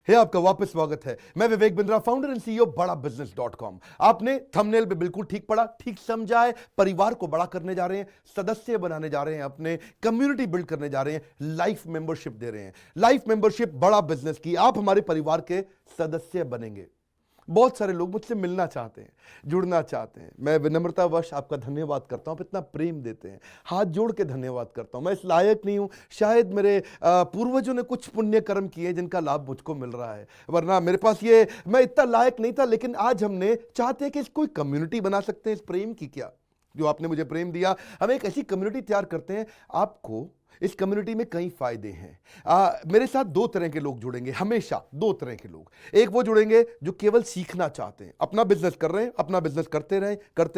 आपका वापस स्वागत है। मैं Vivek Bindra, founder and CEO बड़ा बिजनेस.com। आपने थंबनेल पे बिल्कुल ठीक पढ़ा, ठीक समझा है। परिवार को बड़ा करने जा रहे हैं, सदस्य बनाने जा रहे हैं, अपने कम्युनिटी बिल्ड करने जा रहे हैं, लाइफ मेंबरशिप दे रहे हैं। लाइफ मेंबरशिप बड़ा बिजनेस की, आप हमारे परिवार के सदस्य बनेंगे। बहुत सारे लोग मुझसे मिलना चाहते हैं, जुड़ना चाहते हैं। मैं विनम्रतावश आपका धन्यवाद करता हूं, आप इतना प्रेम देते हैं, हाथ जोड़ के धन्यवाद करता हूं। मैं इस लायक नहीं हूं, शायद मेरे पूर्वजों ने कुछ पुण्य कर्म किए जिनका लाभ मुझको मिल रहा है, वरना मेरे पास ये मैं इतना लायक नहीं था। लेकिन आज हमने चाहते हैं कि कोई कम्युनिटी बना सकते हैं इस प्रेम की। क्या जो आपने मुझे प्रेम दिया, हम एक ऐसी कम्युनिटी तैयार करते हैं। आपको इस कम्युनिटी में कई फायदे हैं। मेरे साथ दो तरह के लोग जुड़ेंगे, हमेशा दो तरह के लोग। एक वो जुड़ेंगे जो केवल सीखना चाहते हैं, अपना बिजनेस कर रहे हैं, अपना बिजनेस करते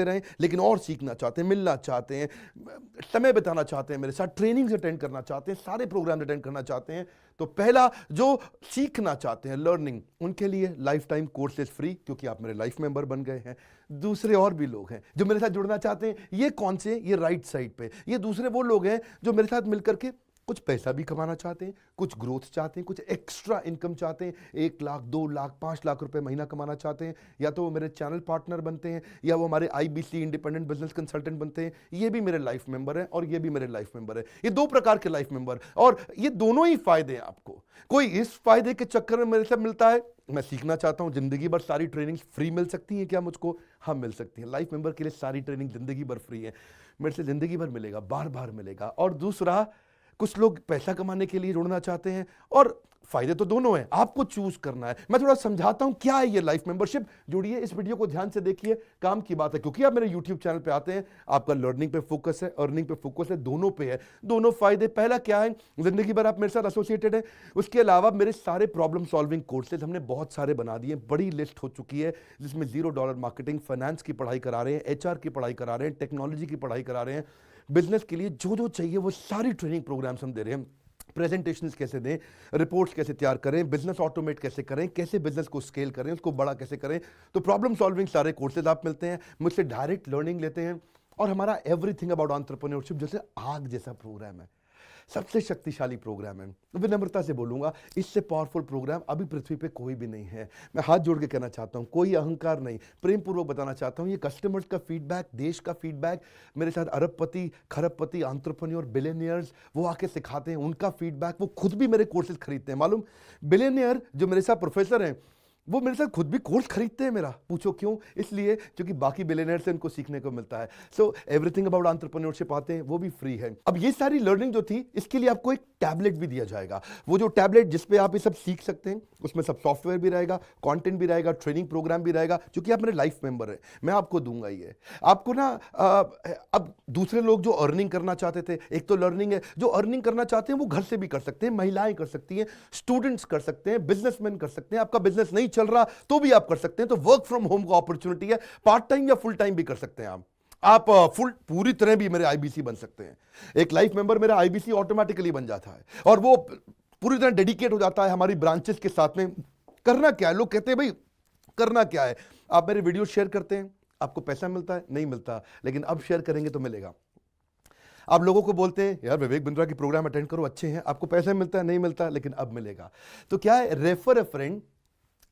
रहें, लेकिन और सीखना चाहते हैं, मिलना चाहते हैं, समय बिताना चाहते हैं, मेरे साथ ट्रेनिंग्स अटेंड करना चाहते हैं, सारे प्रोग्राम अटेंड करना चाहते हैं। तो पहला, जो सीखना चाहते हैं, लर्निंग, उनके लिए लाइफ टाइम कोर्सेज फ्री, क्योंकि आप मेरे लाइफ मेंबर बन गए हैं। दूसरे और भी लोग हैं जो मेरे साथ जुड़ना चाहते हैं। ये कौन से? ये राइट साइड पे, ये दूसरे वो लोग हैं जो मेरे साथ मिलकर के कुछ पैसा भी कमाना चाहते हैं, कुछ ग्रोथ चाहते हैं, कुछ एक्स्ट्रा इनकम चाहते हैं। 1 लाख, 2 लाख, 5 लाख रुपए महीना कमाना चाहते हैं। या तो वो मेरे चैनल पार्टनर बनते हैं, या वो हमारे IBC इंडिपेंडेंट बिजनेस कंसल्टेंट बनते हैं। ये भी मेरे लाइफ मेंबर हैं और ये भी मेरे लाइफ मेंबर है। ये दो प्रकार के लाइफ मेंबर, और ये दोनों ही फायदे हैं आपको। कोई इस फायदे के चक्कर में मेरे से मिलता है, मैं सीखना चाहता हूं, जिंदगी भर सारी ट्रेनिंग फ्री मिल सकती है क्या मुझको? हाँ, मिल सकती है। लाइफ मेंबर के लिए सारी ट्रेनिंग जिंदगी भर फ्री है, मेरे से जिंदगी भर मिलेगा, बार बार मिलेगा। और दूसरा, कुछ लोग पैसा कमाने के लिए जुड़ना चाहते हैं, और फायदे तो दोनों हैं, आपको चूज करना है। मैं थोड़ा समझाता हूं क्या है ये लाइफ मेंबरशिप। जुड़िए, इस वीडियो को ध्यान से देखिए, काम की बात है। क्योंकि आप मेरे YouTube चैनल पे आते हैं, आपका लर्निंग पे फोकस है, अर्निंग पे फोकस है, दोनों पे है। दोनों फायदे, पहला क्या है, जिंदगी भर आप मेरे साथ एसोसिएटेड है। उसके अलावा मेरे सारे प्रॉब्लम सॉल्विंग कोर्सेज हमने बहुत सारे बना दिए, बड़ी लिस्ट हो चुकी है, जिसमें $0 मार्केटिंग, फाइनेंस की पढ़ाई करा रहे हैं, HR की पढ़ाई करा रहे हैं, टेक्नोलॉजी की पढ़ाई करा रहे हैं। बिजनेस के लिए जो जो चाहिए वो सारी ट्रेनिंग प्रोग्राम्स हम दे रहे हैं। प्रेजेंटेशंस कैसे दें, रिपोर्ट्स कैसे तैयार करें, बिजनेस ऑटोमेट कैसे करें, कैसे बिजनेस को स्केल करें, उसको बड़ा कैसे करें। तो प्रॉब्लम सॉल्विंग सारे कोर्सेज आप मिलते हैं, मुझसे डायरेक्ट लर्निंग लेते हैं। और हमारा एवरीथिंग अबाउट एंटरप्रेन्योरशिप जैसे आग जैसा प्रोग्राम है, सबसे शक्तिशाली प्रोग्राम है। विनम्रता से बोलूंगा, इससे पावरफुल प्रोग्राम अभी पृथ्वी पे कोई भी नहीं है। मैं हाथ जोड़ के कहना चाहता हूं, कोई अहंकार नहीं, प्रेम पूर्वक बताना चाहता हूं, ये कस्टमर्स का फीडबैक, देश का फीडबैक, मेरे साथ अरबपति, खरबपति, एंटरप्रेन्योर, बिलियनियर्स, वो आके सिखाते हैं, उनका फीडबैक, वो खुद भी मेरे कोर्सेज खरीदते हैं। मालूम, बिलियनियर जो मेरे साथ प्रोफेसर हैं, वो मेरे साथ खुद भी कोर्स खरीदते हैं मेरा। पूछो क्यों? इसलिए क्योंकि बाकी बिलियनियर से उनको सीखने को मिलता है। सो एवरीथिंग अबाउट एंटरप्रेन्योरशिप आते हैं, वो भी फ्री है। अब ये सारी लर्निंग जो थी, इसके लिए आपको एक टैबलेट भी दिया जाएगा। वो जो टैबलेट जिसपे आप ये सब सीख सकते हैं, उसमें सब सॉफ्टवेयर भी रहेगा, कंटेंट भी रहेगा, ट्रेनिंग प्रोग्राम भी रहेगा। क्योंकि आप मेरे लाइफ मेंबर है, मैं आपको दूंगा ये। आपको ना अब दूसरे लोग जो अर्निंग करना चाहते थे, एक तो लर्निंग है, जो अर्निंग करना चाहते हैं वो घर से भी कर सकते हैं, महिलाएं कर सकती हैं, स्टूडेंट्स कर सकते हैं, बिजनेसमैन कर सकते हैं। आपका बिजनेस नहीं चल रहा तो भी आप कर सकते हैं। तो वर्क फ्रॉम होम का अपॉर्चुनिटी है, पार्ट टाइम या फुल टाइम भी कर सकते हैं आप फुल पूरी तरह भी मेरे IBC बन सकते हैं। एक लाइफ मेंबर मेरा IBC ऑटोमेटिकली बन जाता है, और वो पूरी तरह डेडिकेट हो जाता है हमारी ब्रांचेस के साथ में। करना क्या है, लोग कहते हैं भाई करना क्या है, आप मेरे वीडियो शेयर करते हैं, आपको पैसा मिलता है? नहीं मिलता, लेकिन अब शेयर करेंगे तो मिलेगा। आप लोगों को बोलते हैं यार विवेक बिंद्रा की प्रोग्राम अटेंड करो, अच्छे हैं, आपको पैसा मिलता है? नहीं मिलता, लेकिन अब मिलेगा। तो क्या है, refer a friend,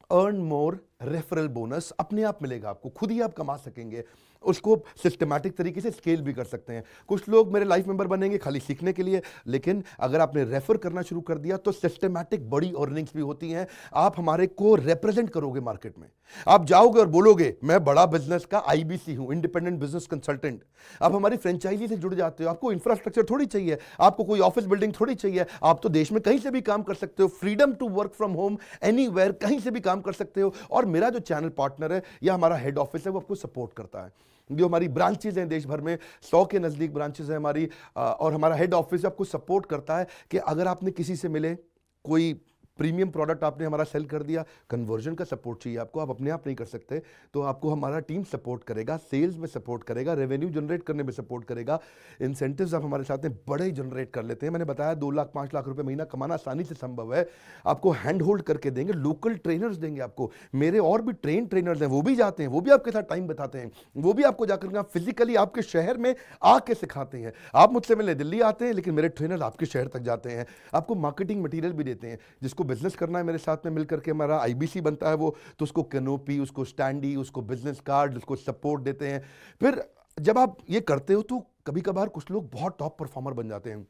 earn more, referral bonus अपने आप मिलेगा आपको, खुद ही आप कमा सकेंगे। उसको सिस्टमैटिक तरीके से स्केल भी कर सकते हैं। कुछ लोग मेरे लाइफ मेंबर बनेंगे खाली सीखने के लिए, लेकिन अगर आपने रेफर करना शुरू कर दिया तो सिस्टमैटिक बड़ी अर्निंग्स भी होती हैं। आप हमारे को रिप्रेजेंट करोगे मार्केट में, आप जाओगे और बोलोगे मैं बड़ा बिजनेस का IBC हूं, इंडिपेंडेंट बिजनेस कंसल्टेंट। आप हमारी फ्रेंचाइजी से जुड़ जाते हो, आपको इंफ्रास्ट्रक्चर थोड़ी चाहिए, आपको कोई ऑफिस बिल्डिंग थोड़ी चाहिए, आप तो देश में कहीं से भी काम कर सकते हो, freedom to work from home, anywhere, कहीं से भी काम कर सकते हो। और मेरा जो चैनल पार्टनर है या हमारा हेड ऑफिस है, वो आपको सपोर्ट करता है। जो हमारी ब्रांचेज हैं देश भर में, 100 के नजदीक ब्रांचेज हैं हमारी, और हमारा हेड ऑफिस आपको सपोर्ट करता है कि अगर आपने किसी से मिले, कोई प्रीमियम प्रोडक्ट आपने हमारा सेल कर दिया, कन्वर्जन का सपोर्ट चाहिए आपको, आप अपने आप नहीं कर सकते, तो आपको हमारा टीम सपोर्ट करेगा, सेल्स में सपोर्ट करेगा, रेवेन्यू जनरेट करने में सपोर्ट करेगा, इंसेंटिव्स आप हमारे साथ में बड़े जनरेट कर लेते हैं। मैंने बताया 2 लाख 5 लाख रुपए महीना कमाना आसानी से संभव है। आपको हैंड होल्ड करके देंगे, लोकल ट्रेनर्स देंगे आपको, मेरे और भी ट्रेनर्स हैं, वो भी जाते हैं, वो भी आपके साथ टाइम बताते हैं, वो भी आपको जाकर फिजिकली आपके शहर में आके सिखाते हैं। आप मुझसे मिलने दिल्ली आते हैं, लेकिन मेरे ट्रेनर आपके शहर तक जाते हैं, आपको मार्केटिंग मटीरियल भी देते हैं, जिसको बिजनेस करना है मेरे साथ में मिलकर के, हमारा आईबीसी बनता है वो, तो उसको कैनोपी, उसको स्टैंडी, उसको बिजनेस कार्ड, उसको सपोर्ट देते हैं। फिर जब आप ये करते हो तो कभी कभार कुछ लोग बहुत टॉप परफॉर्मर बन जाते हैं,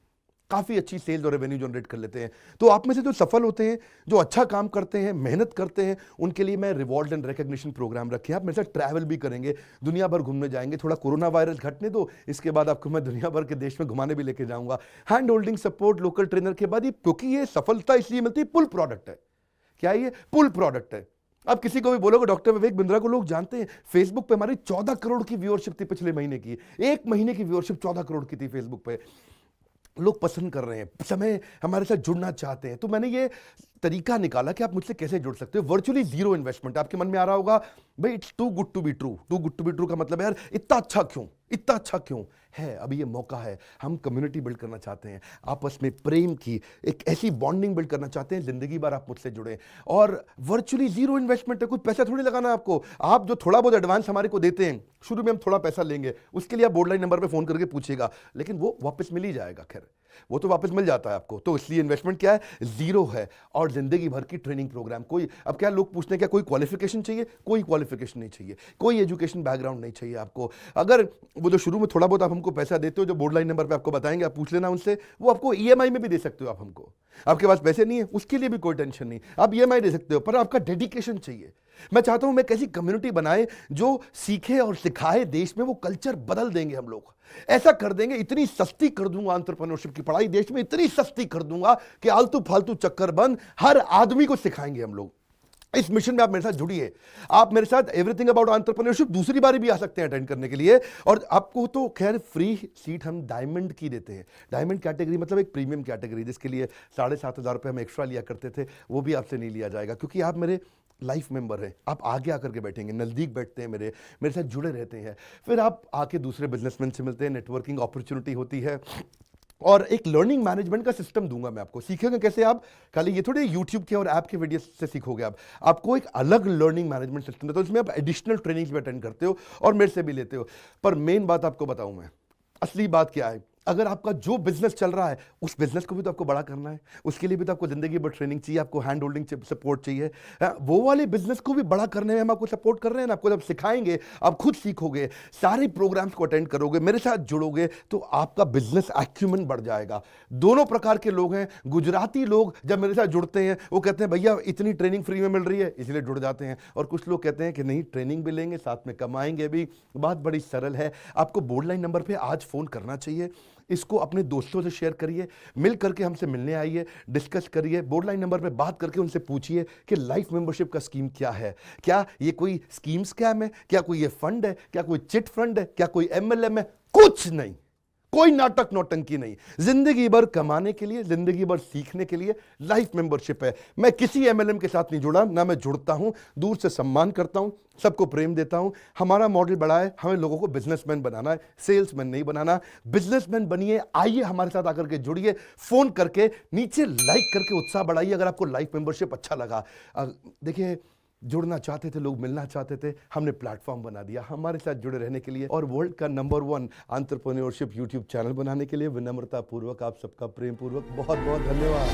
काफ़ी अच्छी सेल्स और रेवेन्यू जनरेट कर लेते हैं। तो आप में से जो सफल होते हैं, जो अच्छा काम करते हैं, मेहनत करते हैं, उनके लिए मैं रिवॉर्ड एंड रिकग्निशन प्रोग्राम रखे हैं। आप मेरे साथ ट्रैवल भी करेंगे, दुनिया भर घूमने जाएंगे। थोड़ा कोरोना वायरस घटने दो, इसके बाद आपको मैं दुनिया भर के देश में घुमाने भी लेके जाऊंगा। Hand holding support, local trainer के बाद, ये क्योंकि ये सफलता इसलिए मिलती है, पुल प्रोडक्ट है। क्या ये पुल प्रोडक्ट है? अब किसी को भी बोलोगे डॉक्टर विवेक बिंद्रा को लोग जानते हैं, फेसबुक पे हमारी 14 करोड़ की व्यूअरशिप थी पिछले महीने की। एक महीने की व्यूअरशिप 14 करोड़ की थी फेसबुक पे। लोग पसंद कर रहे हैं, समय हमारे साथ जुड़ना चाहते हैं। तो मैंने ये तरीका निकाला कि आप मुझसे कैसे जुड़ सकते हो। Virtually zero investment. आपके मन में आ रहा होगा भाई it's too good to be true. Too good to be true का मतलब है यार इतना अच्छा क्यों, इतना अच्छा क्यों है? अभी ये मौका है, हम कम्युनिटी बिल्ड करना चाहते हैं, आपस में प्रेम की एक ऐसी बॉन्डिंग बिल्ड करना चाहते हैं, जिंदगी भर आप मुझसे जुड़े। और वर्चुअली जीरो इन्वेस्टमेंट है, कुछ पैसा थोड़ी लगाना है आपको। आप जो थोड़ा बहुत एडवांस हमारे को देते हैं, शुरू में हम थोड़ा पैसा लेंगे, उसके लिए आप बोर्ड लाइन नंबर पे फोन करके पूछिएगा, लेकिन वो वापस मिल ही जाएगा। खैर वो तो वापस मिल जाता है आपको। तो इसलिए इन्वेस्टमेंट क्या है? जीरो है। और जिंदगी भर की ट्रेनिंग प्रोग्राम। कोई, अब क्या लोग पूछते हैं क्या कोई क्वालिफिकेशन चाहिए? कोई क्वालिफिकेशन नहीं चाहिए, कोई एजुकेशन बैकग्राउंड नहीं चाहिए आपको। अगर वो जो शुरू में थोड़ा बहुत आप हमको पैसा देते हो, जो बोर्ड लाइन नंबर पे आपको बताएंगे, आप पूछ लेना उनसे, वो आपको ईएमआई में भी दे सकते हो आप हमको। आपके पास पैसे नहीं है उसके लिए भी कोई टेंशन नहीं, आप ईएमआई दे सकते हो, पर आपका डेडिकेशन चाहिए। मैं चाहता हूं मैं कैसी कम्युनिटी बनाए जो सीखे और सिखाए, देश में वो कल्चर बदल देंगे हम लोग। ऐसा कर देंगे, इतनी सस्ती कर दूंगा एंटरप्रेन्योरशिप की पढ़ाई देश में, इतनी सस्ती कर दूंगा कि आलतू फालतू चक्कर बंद, हर आदमी को सिखाएंगे हम लोग। इस मिशन में आप मेरे साथ जुड़िए। आप मेरे साथ एवरीथिंग अबाउट एंटरप्रेन्योरशिप दूसरी बार भी आ सकते हैं अटेंड करने के लिए। और आपको तो खैर फ्री सीट हम डायमंड की देते हैं। डायमंड कैटेगरी मतलब एक प्रीमियम कैटेगरी, जिसके लिए 7,500 रुपये हम एक्स्ट्रा लिया करते थे, वो भी आपसे नहीं लिया जाएगा, क्योंकि आप मेरे लाइफ मेंबर हैं। आप आगे आकर के बैठेंगे, नज़दीक बैठते हैं, मेरे साथ जुड़े रहते हैं। फिर आप आके दूसरे बिजनेसमैन से मिलते हैं, नेटवर्किंग अपॉर्चुनिटी होती है। और एक लर्निंग मैनेजमेंट का सिस्टम दूंगा मैं आपको। सीखेंगे कैसे आप? खाली ये थोड़े यूट्यूब के और ऐप के वीडियो से सीखोगे आप। आपको एक अलग लर्निंग मैनेजमेंट सिस्टम है, तो इसमें आप एडिशनल ट्रेनिंग्स भी अटेंड करते हो और मेरे से भी लेते हो। पर मेन बात आपको बताऊं मैं, असली बात क्या है, अगर आपका जो बिजनेस चल रहा है उस बिजनेस को भी तो आपको बड़ा करना है, उसके लिए भी तो आपको जिंदगी भर ट्रेनिंग चाहिए, आपको हैंड होल्डिंग सपोर्ट चाहिए। वो वाले बिजनेस को भी बड़ा करने में हम आपको सपोर्ट कर रहे हैं ना। आपको जब सिखाएंगे, आप खुद सीखोगे, सारे प्रोग्राम्स को अटेंड करोगे, मेरे साथ जुड़ोगे, तो आपका बिजनेस एक्यूमेंट बढ़ जाएगा। दोनों प्रकार के लोग हैं। गुजराती लोग जब मेरे साथ जुड़ते हैं वो कहते हैं भैया इतनी ट्रेनिंग फ्री में मिल रही है, इसलिए जुड़ जाते हैं। और कुछ लोग कहते हैं कि नहीं, ट्रेनिंग भी लेंगे, साथ में कमाएंगे भी। बात बड़ी सरल है। आपको बोर्ड लाइन नंबर पर आज फोन करना चाहिए, इसको अपने दोस्तों से शेयर करिए, मिल करके हमसे मिलने आइए, डिस्कस करिए, बोर्ड लाइन नंबर पे बात करके उनसे पूछिए कि लाइफ मेंबरशिप का स्कीम क्या है। क्या ये कोई स्कीम स्कैम है? क्या कोई ये फंड है? क्या कोई चिट फंड है? क्या कोई एमएलएम है? कुछ नहीं, कोई नाटक नौटंकी नहीं। जिंदगी भर कमाने के लिए, जिंदगी भर सीखने के लिए लाइफ मेंबरशिप है। मैं किसी एमएलएम के साथ नहीं जुड़ा, ना मैं जुड़ता हूं। दूर से सम्मान करता हूं, सबको प्रेम देता हूं। हमारा मॉडल बड़ा है, हमें लोगों को बिजनेसमैन बनाना है, सेल्समैन नहीं बनाना। बिजनेसमैन बनिए, आइए हमारे साथ आकर के जुड़िए, फोन करके नीचे लाइक करके उत्साह बढ़ाइए अगर आपको लाइफ मेंबरशिप अच्छा लगा। देखिए, जुड़ना चाहते थे लोग, मिलना चाहते थे, हमने प्लेटफॉर्म बना दिया हमारे साथ जुड़े रहने के लिए। और वर्ल्ड का नंबर 1 एंटरप्रेन्योरशिप यूट्यूब चैनल बनाने के लिए विनम्रता पूर्वक आप सबका प्रेम पूर्वक बहुत बहुत धन्यवाद।